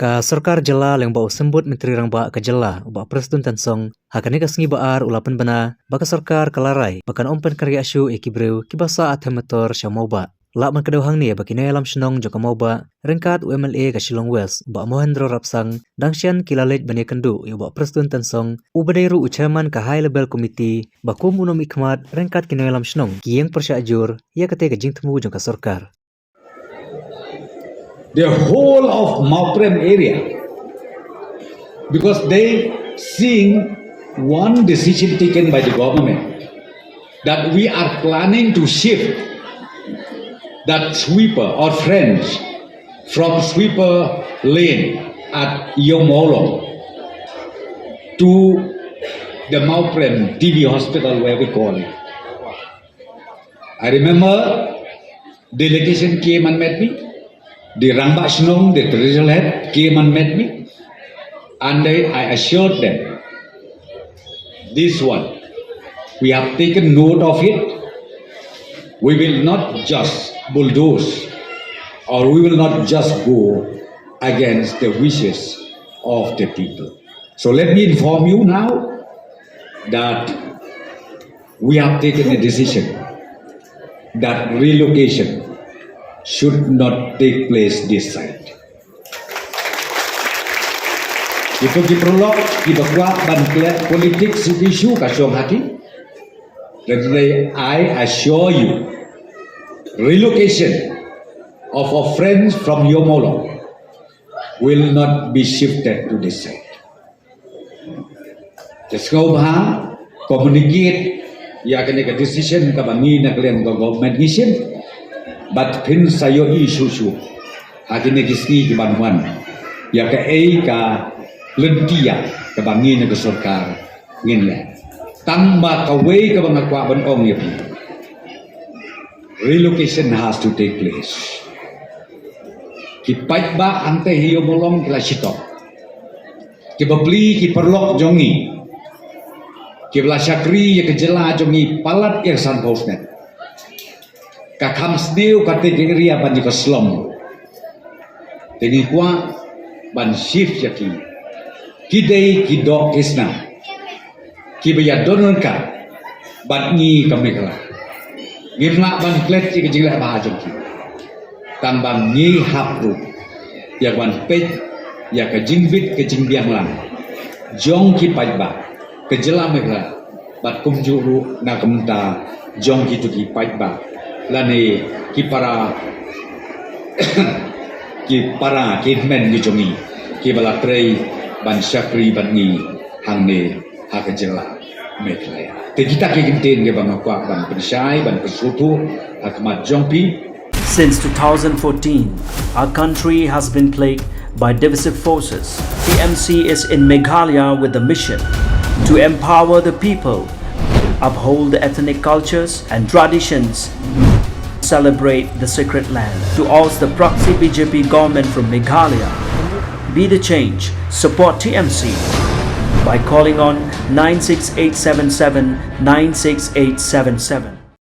Ka sarkar jela leng bau sembut menteri rang ba ka jela ba Presiden Tansong hakani ka sengi baar ulapan bana baka sarkar kalarai bakan ompen karya asyu ekibreu kibasa athemator syamauba la man kadauhang ni baki alam shnong joka mauba rengkat UMLA ka Shillong West ba Mohendro Rapsang dangsian kilalet bani kendu yo ba Presiden Tansong ubadairu ucaman ka high level committee ba kum unom ikmat rengkat alam shnong kiyeng persyajur ya kate ka jingtemu joka sarkar. The whole of Mauprem area, because they seeing one decision taken by the government that we are planning to shift that sweeper or friends from sweeper lane at Yomolong to the Mauprem TB hospital where we call it. I remember delegation came and met me. The Rangba Shnong, the traditional head, came and met me, and I assured them, this one, we have taken note of it. We will not just bulldoze, or we will not just go against the wishes of the people. So let me inform you now that we have taken a decision that relocation should not take place this side. Itu diperolok di bawah bantuan politik isu kasyong hati. Dan I assure you, relocation of our friends from Yomolong will not be shifted to this side. Just go back, communicate, ya kena decision kabangi na kalian government mission. But pin sayo isu akhirnya kisni kebantuan ya ke ka lentia kebangin ke sarkar ngin tamba kawai ke bangakwa banong ya pi relocation has to take place kipat ba ante hiyo molong klasito kibabli kiperlok jongi kibla syakri ya kejela jongi palat yang san hostnet kakam sdeu kategori apa jika slum teni kwa ban shift yaki kidei kidok kisna kibaya dononka ban ni kamekla ngirna ban klet ki jila bahajong ki tambang ni hapru ya ban pet ya ka jingbit ke jingbiang lang jong ki pajba ke jela mekla bat kumjuru na kamta jong ki tu ki pajba lani kipara kidmen ni jongi kibala trei ban syakri ban ni hangne hakajela meklaya te kita ke ginten ke bangakwa ban pensai ban pesutu akmat jongpi. Since 2014 our country has been plagued by divisive forces. TMC is in Meghalaya with the mission to empower the people, uphold the ethnic cultures and traditions, celebrate the sacred land. To oust the proxy BJP government from Meghalaya, be the change, support TMC by calling on 96877 96877.